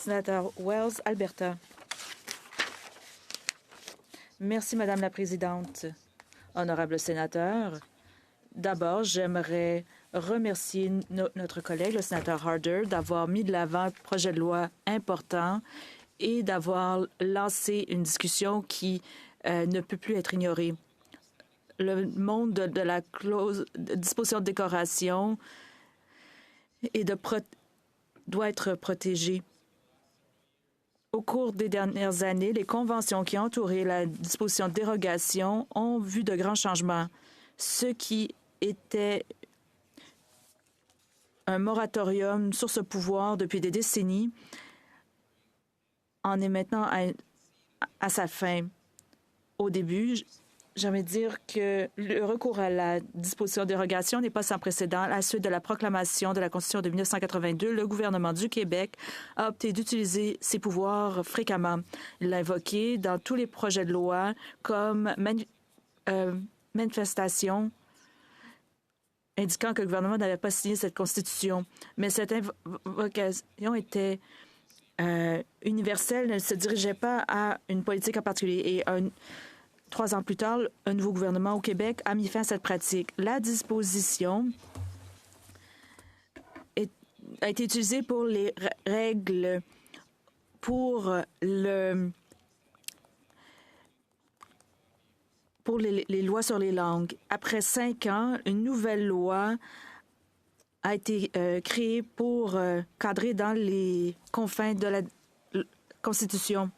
Sénateur Wells, Alberta. Merci, Madame la Présidente. Honorable sénateur, d'abord, j'aimerais remercier notre collègue, le sénateur Harder, d'avoir mis de l'avant un projet de loi important et d'avoir lancé une discussion qui ne peut plus être ignorée. Le monde de la disposition de décoration et doit être protégé. Au cours des dernières années, les conventions qui ont entouré la disposition de dérogation ont vu de grands changements. Ce qui était un moratorium sur ce pouvoir depuis des décennies en est maintenant à sa fin. Au début, j'aimerais dire que le recours à la disposition de dérogation n'est pas sans précédent. À la suite de la proclamation de la Constitution de 1982, le gouvernement du Québec a opté d'utiliser ses pouvoirs fréquemment. Il l'a invoqué dans tous les projets de loi comme manifestation indiquant que le gouvernement n'avait pas signé cette Constitution. Mais cette invocation était universelle, elle ne se dirigeait pas à une politique en particulier. Et 3 ans plus tard, un nouveau gouvernement au Québec a mis fin à cette pratique. La disposition a été utilisée pour les règles pour les lois sur les langues. Après 5 ans, une nouvelle loi a été créée pour cadrer dans les confins de la Constitution.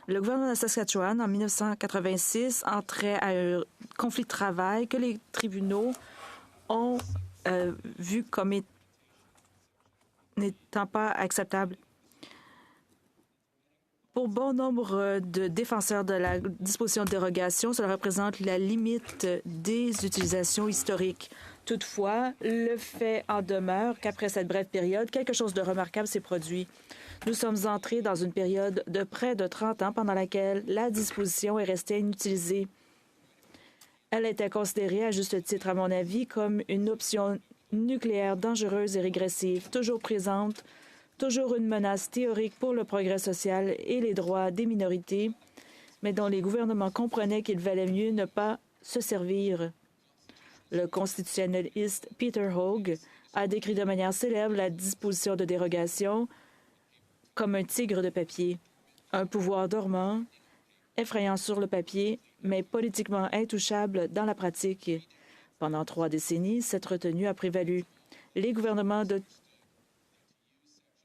Le gouvernement de Saskatchewan, en 1986, entrait à un conflit de travail que les tribunaux ont vu comme n'étant pas acceptable. Pour bon nombre de défenseurs de la disposition de dérogation, cela représente la limite des utilisations historiques. Toutefois, le fait en demeure qu'après cette brève période, quelque chose de remarquable s'est produit. Nous sommes entrés dans une période de près de 30 ans pendant laquelle la disposition est restée inutilisée. Elle était considérée, à juste titre à mon avis, comme une option nucléaire dangereuse et régressive, toujours présente, toujours une menace théorique pour le progrès social et les droits des minorités, mais dont les gouvernements comprenaient qu'il valait mieux ne pas se servir. Le constitutionnaliste Peter Hogue a décrit de manière célèbre la disposition de dérogation comme un tigre de papier, un pouvoir dormant, effrayant sur le papier, mais politiquement intouchable dans la pratique. Pendant 3 décennies, cette retenue a prévalu. Les gouvernements de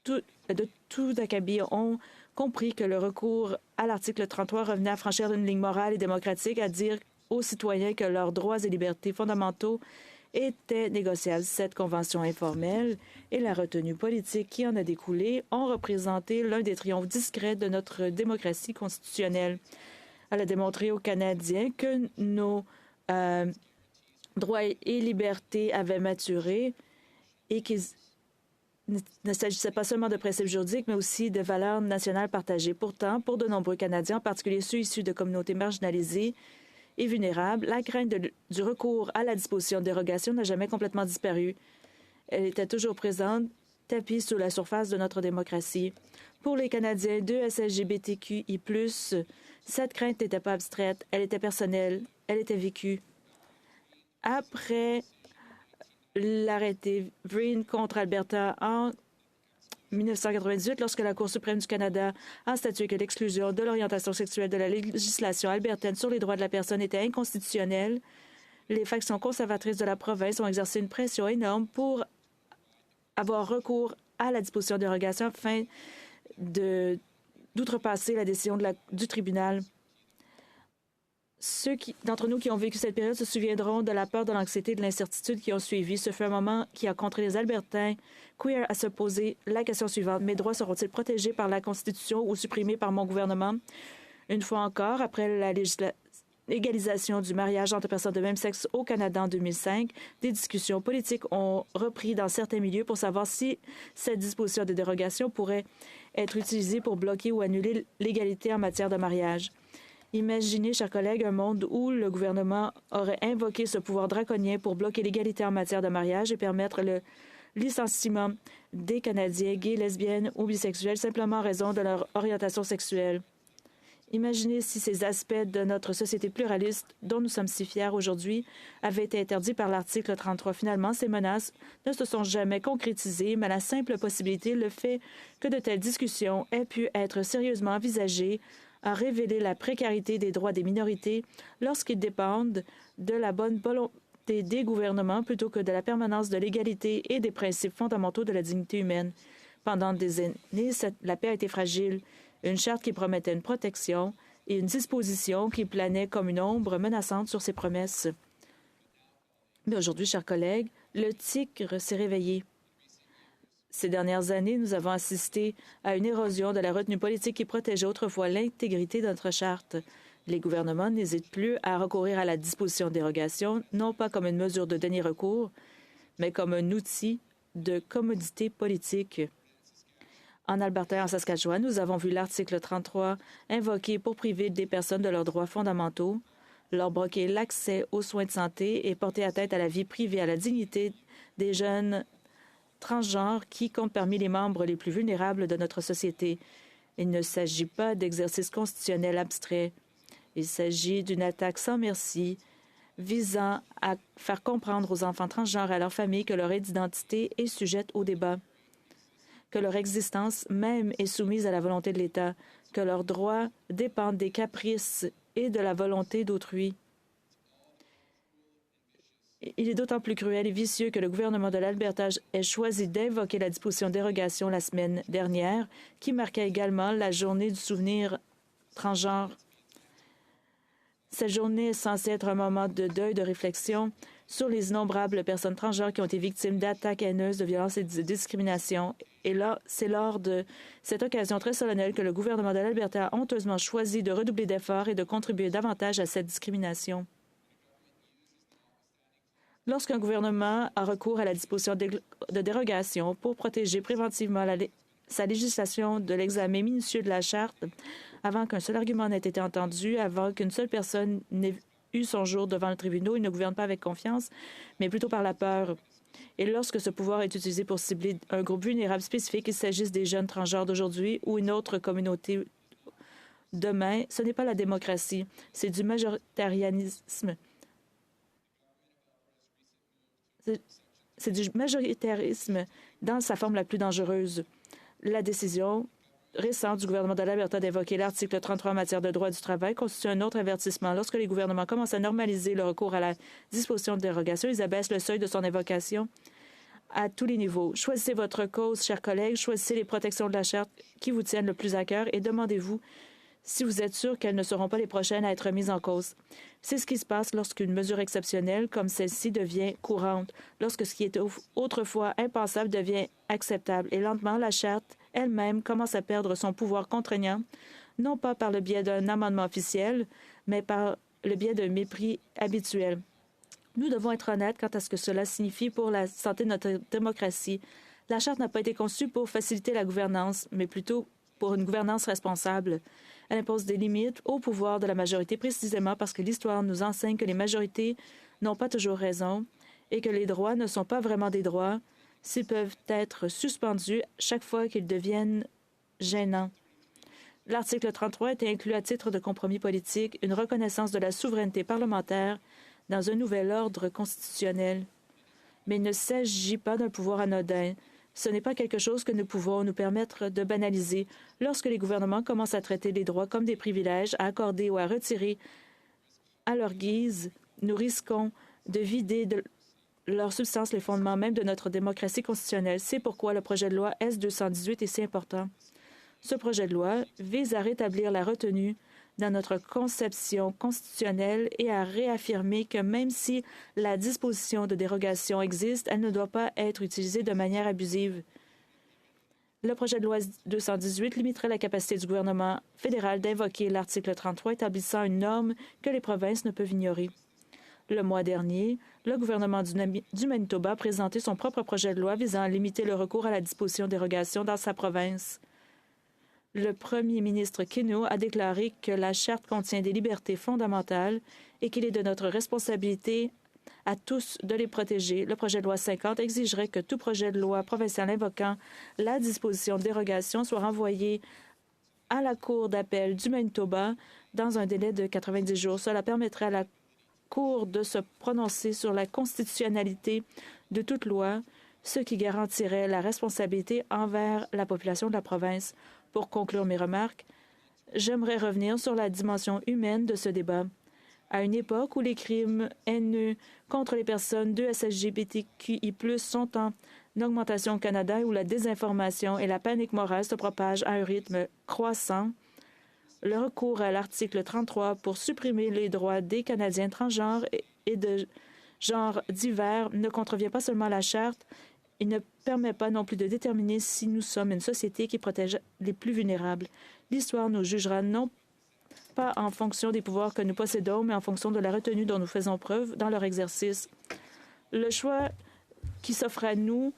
tout acabit ont compris que le recours à l'article 33 revenait à franchir une ligne morale et démocratique, à dire aux citoyens que leurs droits et libertés fondamentaux étaient négociables. Cette convention informelle et la retenue politique qui en a découlé ont représenté l'un des triomphes discrets de notre démocratie constitutionnelle. Elle a démontré aux Canadiens que nos droits et libertés avaient maturé et qu'il ne s'agissait pas seulement de principes juridiques, mais aussi de valeurs nationales partagées. Pourtant, pour de nombreux Canadiens, en particulier ceux issus de communautés marginalisées et vulnérables, la crainte du recours à la disposition de dérogation n'a jamais complètement disparu. Elle était toujours présente, tapie sous la surface de notre démocratie. Pour les Canadiens de SLGBTQI+, cette crainte n'était pas abstraite, elle était personnelle, elle était vécue. Après l'arrêté Vreen contre Alberta en 1998, lorsque la Cour suprême du Canada a statué que l'exclusion de l'orientation sexuelle de la législation albertaine sur les droits de la personne était inconstitutionnelle, les factions conservatrices de la province ont exercé une pression énorme pour avoir recours à la disposition de dérogation afin d'outrepasser la décision du tribunal. Ceux d'entre nous qui ont vécu cette période se souviendront de la peur, de l'anxiété et de l'incertitude qui ont suivi. Ce fut un moment qui a contraint les Albertains queer à se poser la question suivante. Mes droits seront-ils protégés par la Constitution ou supprimés par mon gouvernement? Une fois encore, après la légalisation du mariage entre personnes de même sexe au Canada en 2005, des discussions politiques ont repris dans certains milieux pour savoir si cette disposition de dérogation pourrait être utilisée pour bloquer ou annuler l'égalité en matière de mariage. Imaginez, chers collègues, un monde où le gouvernement aurait invoqué ce pouvoir draconien pour bloquer l'égalité en matière de mariage et permettre le licenciement des Canadiens gays, lesbiennes ou bisexuels simplement en raison de leur orientation sexuelle. Imaginez si ces aspects de notre société pluraliste, dont nous sommes si fiers aujourd'hui, avaient été interdits par l'article 33. Finalement, ces menaces ne se sont jamais concrétisées, mais la simple possibilité, le fait que de telles discussions aient pu être sérieusement envisagées, a révélé la précarité des droits des minorités lorsqu'ils dépendent de la bonne volonté des gouvernements plutôt que de la permanence de l'égalité et des principes fondamentaux de la dignité humaine. Pendant des années, la paix a été fragile. Une charte qui promettait une protection et une disposition qui planait comme une ombre menaçante sur ses promesses. Mais aujourd'hui, chers collègues, le tigre s'est réveillé. Ces dernières années, nous avons assisté à une érosion de la retenue politique qui protégeait autrefois l'intégrité de notre charte. Les gouvernements n'hésitent plus à recourir à la disposition de dérogation, non pas comme une mesure de dernier recours, mais comme un outil de commodité politique. En Alberta et en Saskatchewan, nous avons vu l'article 33 invoqué pour priver des personnes de leurs droits fondamentaux, leur bloquer l'accès aux soins de santé et porter atteinte à la vie privée, à la dignité des jeunes transgenres qui comptent parmi les membres les plus vulnérables de notre société. Il ne s'agit pas d'exercice constitutionnel abstrait. Il s'agit d'une attaque sans merci visant à faire comprendre aux enfants transgenres et à leurs familles que leur identité est sujette au débat, que leur existence même est soumise à la volonté de l'État, que leurs droits dépendent des caprices et de la volonté d'autrui. Il est d'autant plus cruel et vicieux que le gouvernement de l'Alberta ait choisi d'invoquer la disposition de dérogation la semaine dernière, qui marquait également la journée du souvenir transgenre. Cette journée est censée être un moment de deuil, de réflexion sur les innombrables personnes transgenres qui ont été victimes d'attaques haineuses, de violences et de discrimination. Et là, c'est lors de cette occasion très solennelle que le gouvernement de l'Alberta a honteusement choisi de redoubler d'efforts et de contribuer davantage à cette discrimination. Lorsqu'un gouvernement a recours à la disposition de dérogation pour protéger préventivement sa législation de l'examen minutieux de la Charte, avant qu'un seul argument n'ait été entendu, avant qu'une seule personne n'ait eu son jour devant le tribunal, il ne gouverne pas avec confiance, mais plutôt par la peur. Et lorsque ce pouvoir est utilisé pour cibler un groupe vulnérable spécifique, qu'il s'agisse des jeunes transgenres d'aujourd'hui ou une autre communauté demain, ce n'est pas la démocratie, c'est du majoritarisme. C'est du majoritarisme dans sa forme la plus dangereuse. La décision récente du gouvernement de l'Alberta d'évoquer l'article 33 en matière de droit du travail constitue un autre avertissement. Lorsque les gouvernements commencent à normaliser le recours à la disposition de dérogation, ils abaissent le seuil de son invocation à tous les niveaux. Choisissez votre cause, chers collègues, choisissez les protections de la Charte qui vous tiennent le plus à cœur et demandez-vous si vous êtes sûr qu'elles ne seront pas les prochaines à être mises en cause. C'est ce qui se passe lorsqu'une mesure exceptionnelle comme celle-ci devient courante, lorsque ce qui était autrefois impensable devient acceptable. Et lentement, la Charte elle-même commence à perdre son pouvoir contraignant, non pas par le biais d'un amendement officiel, mais par le biais d'un mépris habituel. Nous devons être honnêtes quant à ce que cela signifie pour la santé de notre démocratie. La Charte n'a pas été conçue pour faciliter la gouvernance, mais plutôt pour une gouvernance responsable. Elle impose des limites au pouvoir de la majorité précisément parce que l'histoire nous enseigne que les majorités n'ont pas toujours raison et que les droits ne sont pas vraiment des droits s'ils peuvent être suspendus chaque fois qu'ils deviennent gênants. L'article 33 était inclus à titre de compromis politique, une reconnaissance de la souveraineté parlementaire dans un nouvel ordre constitutionnel. Mais il ne s'agit pas d'un pouvoir anodin. Ce n'est pas quelque chose que nous pouvons nous permettre de banaliser. Lorsque les gouvernements commencent à traiter les droits comme des privilèges, à accorder ou à retirer à leur guise, nous risquons de vider de leur substance les fondements même de notre démocratie constitutionnelle. C'est pourquoi le projet de loi S-218 est si important. Ce projet de loi vise à rétablir la retenue dans notre conception constitutionnelle et à réaffirmer que même si la disposition de dérogation existe, elle ne doit pas être utilisée de manière abusive. Le projet de loi 218 limiterait la capacité du gouvernement fédéral d'invoquer l'article 33 établissant une norme que les provinces ne peuvent ignorer. Le mois dernier, le gouvernement du Manitoba a présenté son propre projet de loi visant à limiter le recours à la disposition de dérogation dans sa province. Le premier ministre Keno a déclaré que la Charte contient des libertés fondamentales et qu'il est de notre responsabilité à tous de les protéger. Le projet de loi 50 exigerait que tout projet de loi provincial invoquant la disposition de dérogation soit renvoyé à la Cour d'appel du Manitoba dans un délai de 90 jours. Cela permettrait à la Cour de se prononcer sur la constitutionnalité de toute loi, ce qui garantirait la responsabilité envers la population de la province. Pour conclure mes remarques, j'aimerais revenir sur la dimension humaine de ce débat. À une époque où les crimes haineux contre les personnes de LGBTQI+ sont en augmentation au Canada et où la désinformation et la panique morale se propagent à un rythme croissant, le recours à l'article 33 pour supprimer les droits des Canadiens transgenres et de genres divers ne contrevient pas seulement à la Charte, il ne permet pas non plus de déterminer si nous sommes une société qui protège les plus vulnérables. L'histoire nous jugera non pas en fonction des pouvoirs que nous possédons, mais en fonction de la retenue dont nous faisons preuve dans leur exercice. Le choix qui s'offre à nous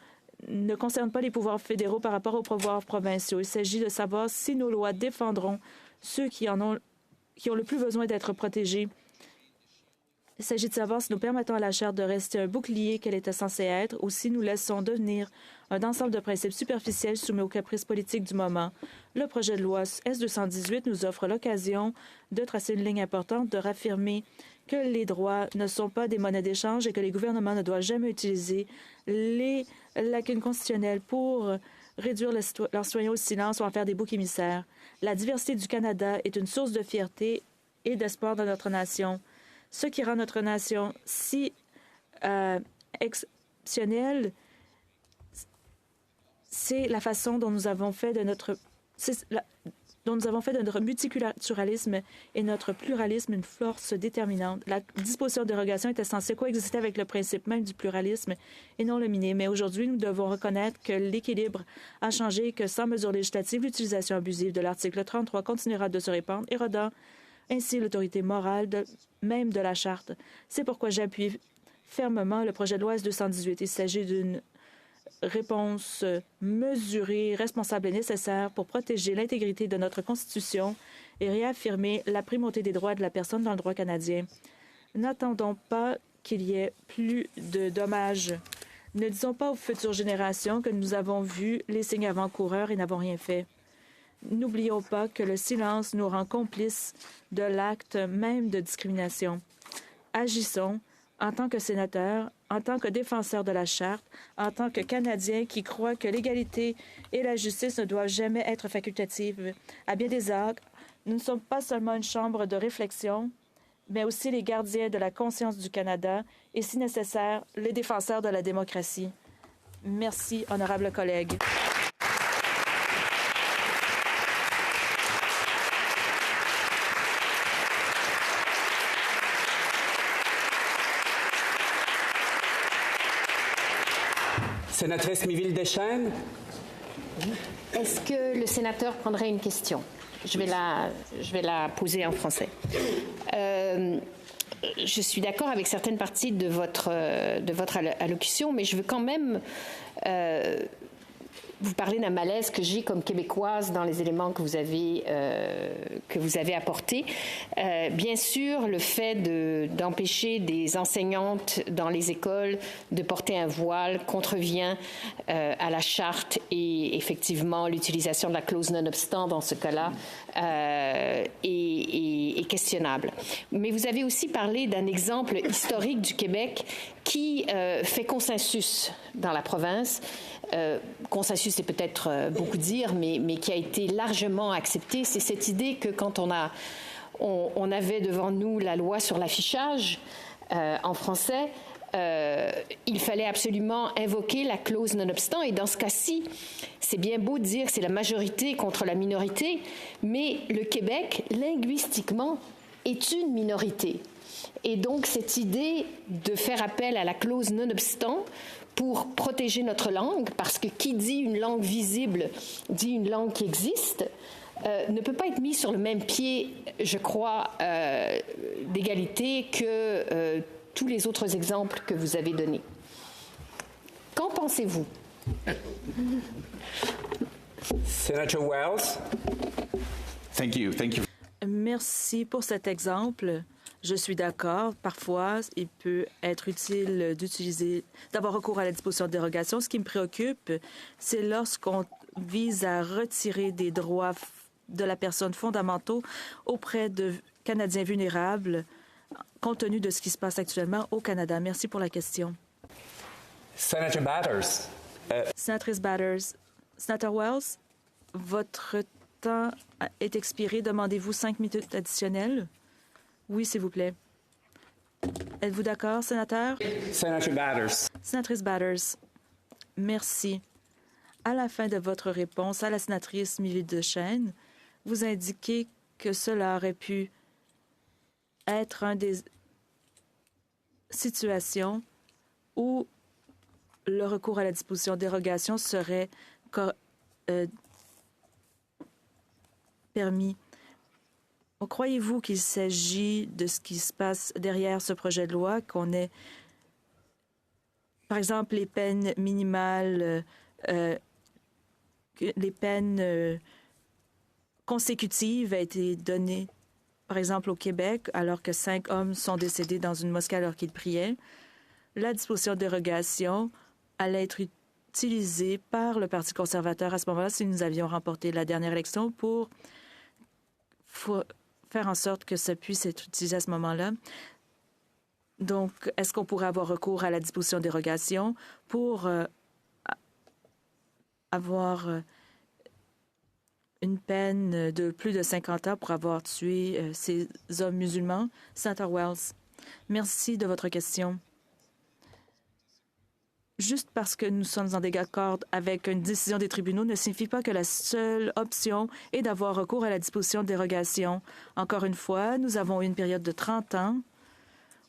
ne concerne pas les pouvoirs fédéraux par rapport aux pouvoirs provinciaux. Il s'agit de savoir si nos lois défendront ceux qui ont le plus besoin d'être protégés. Il s'agit de savoir si nous permettons à la Charte de rester un bouclier qu'elle était censée être ou si nous laissons devenir un ensemble de principes superficiels soumis aux caprices politiques du moment. Le projet de loi S-218 nous offre l'occasion de tracer une ligne importante, de raffirmer que les droits ne sont pas des monnaies d'échange et que les gouvernements ne doivent jamais utiliser les lacunes constitutionnelles pour réduire leurs citoyens au silence ou en faire des boucs émissaires. La diversité du Canada est une source de fierté et d'espoir dans notre nation. Ce qui rend notre nation si exceptionnelle, c'est la façon dont nous avons fait de notre multiculturalisme et notre pluralisme une force déterminante. La disposition de dérogation était censée coexister avec le principe même du pluralisme et non le miner. Mais aujourd'hui, nous devons reconnaître que l'équilibre a changé et que sans mesure législative, l'utilisation abusive de l'article 33 continuera de se répandre, érodant ainsi l'autorité morale même de la Charte. C'est pourquoi j'appuie fermement le projet de loi S-218. Il s'agit d'une réponse mesurée, responsable et nécessaire pour protéger l'intégrité de notre Constitution et réaffirmer la primauté des droits de la personne dans le droit canadien. N'attendons pas qu'il y ait plus de dommages. Ne disons pas aux futures générations que nous avons vu les signes avant-coureurs et n'avons rien fait. N'oublions pas que le silence nous rend complices de l'acte même de discrimination. Agissons en tant que sénateurs, en tant que défenseurs de la Charte, en tant que Canadiens qui croient que l'égalité et la justice ne doivent jamais être facultatives. À bien des égards, nous ne sommes pas seulement une chambre de réflexion, mais aussi les gardiens de la conscience du Canada et, si nécessaire, les défenseurs de la démocratie. Merci, honorables collègues. Sénatrice Miville-Deschênes. Est-ce que le sénateur prendrait une question? Je vais la poser en français. Je suis d'accord avec certaines parties de votre allocution, mais je veux quand même vous parler d'un malaise que j'ai comme québécoise dans les éléments que vous avez apportés. Bien sûr, le fait d'empêcher des enseignantes dans les écoles de porter un voile contrevient à la Charte et effectivement l'utilisation de la clause non-obstant dans ce cas-là est questionnable. Mais vous avez aussi parlé d'un exemple historique du Québec qui fait consensus dans la province. Consensus, c'est peut-être beaucoup dire, mais qui a été largement accepté. C'est cette idée que quand on avait devant nous la loi sur l'affichage en français, il fallait absolument invoquer la clause non-obstant. Et dans ce cas-ci, c'est bien beau de dire que c'est la majorité contre la minorité, mais le Québec, linguistiquement, est une minorité. Et donc, cette idée de faire appel à la clause non-obstant pour protéger notre langue, parce que qui dit une langue visible dit une langue qui existe, ne peut pas être mis sur le même pied, je crois, d'égalité que tous les autres exemples que vous avez donnés. Qu'en pensez-vous? Senator Wells. Thank you. Merci pour cet exemple. Je suis d'accord. Parfois, il peut être utile d'avoir recours à la disposition de dérogation. Ce qui me préoccupe, c'est lorsqu'on vise à retirer des droits de la personne fondamentaux auprès de Canadiens vulnérables, compte tenu de ce qui se passe actuellement au Canada. Merci pour la question. Senator Batters. Sénatrice Batters. Sénateur Wells, votre temps est expiré. Demandez-vous 5 minutes additionnelles? Oui, s'il vous plaît. Êtes-vous d'accord, sénateur? Senator Batters. Sénatrice Batters, merci. À la fin de votre réponse à la sénatrice Miville-Deschênes, vous indiquez que cela aurait pu être une des situations où le recours à la disposition de dérogation serait permis. Croyez-vous qu'il s'agit de ce qui se passe derrière ce projet de loi, qu'on ait, par exemple, les peines minimales, les peines consécutives a été données, par exemple, au Québec, alors que 5 hommes sont décédés dans une mosquée alors qu'ils priaient? La disposition de dérogation allait être utilisée par le Parti conservateur à ce moment-là si nous avions remporté la dernière élection pour faire en sorte que ça puisse être utilisé à ce moment-là. Donc, est-ce qu'on pourrait avoir recours à la disposition de dérogation pour avoir une peine de plus de 50 ans pour avoir tué ces hommes musulmans? Sénateur Wells, merci de votre question. Juste parce que nous sommes en désaccord avec une décision des tribunaux ne signifie pas que la seule option est d'avoir recours à la disposition de dérogation. Encore une fois, nous avons eu une période de 30 ans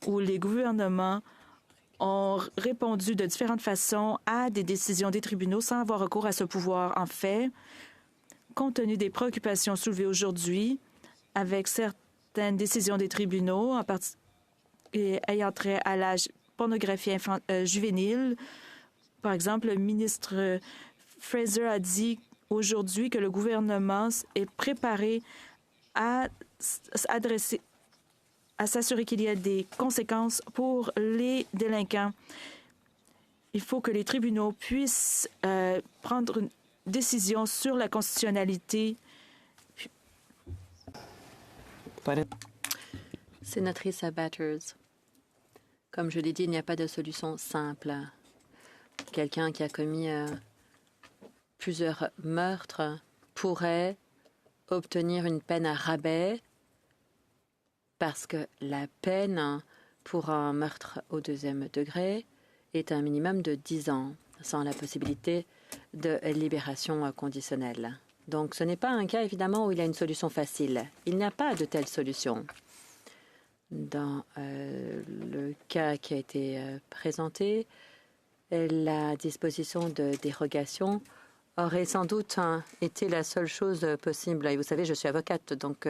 où les gouvernements ont répondu de différentes façons à des décisions des tribunaux sans avoir recours à ce pouvoir. En fait, compte tenu des préoccupations soulevées aujourd'hui avec certaines décisions des tribunaux, en particulier ayant trait à la pornographie juvénile, par exemple, le ministre Fraser a dit aujourd'hui que le gouvernement est préparé à s'assurer qu'il y a des conséquences pour les délinquants. Il faut que les tribunaux puissent prendre une décision sur la constitutionnalité. Sénatrice Batters, comme je l'ai dit, il n'y a pas de solution simple. Quelqu'un qui a commis plusieurs meurtres pourrait obtenir une peine à rabais parce que la peine pour un meurtre au 2e degré est un minimum de 10 ans, sans la possibilité de libération conditionnelle. Donc ce n'est pas un cas, évidemment, où il y a une solution facile. Il n'y a pas de telle solution. Dans le cas qui a été présenté, la disposition de dérogation aurait sans doute été la seule chose possible. Et vous savez, je suis avocate, donc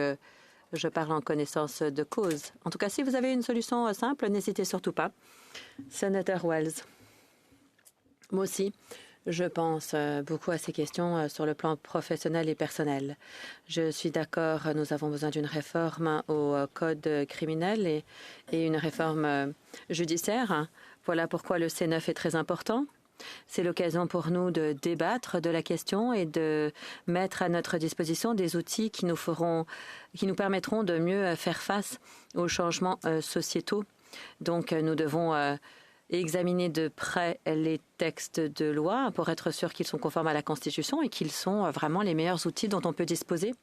je parle en connaissance de cause. En tout cas, si vous avez une solution simple, n'hésitez surtout pas. Sénateur Wells, moi aussi, je pense beaucoup à ces questions sur le plan professionnel et personnel. Je suis d'accord, nous avons besoin d'une réforme au code criminel et une réforme judiciaire. Voilà pourquoi le C9 est très important. C'est l'occasion pour nous de débattre de la question et de mettre à notre disposition des outils qui nous permettront de mieux faire face aux changements sociétaux. Donc, nous devons examiner de près les textes de loi pour être sûr qu'ils sont conformes à la Constitution et qu'ils sont vraiment les meilleurs outils dont on peut disposer.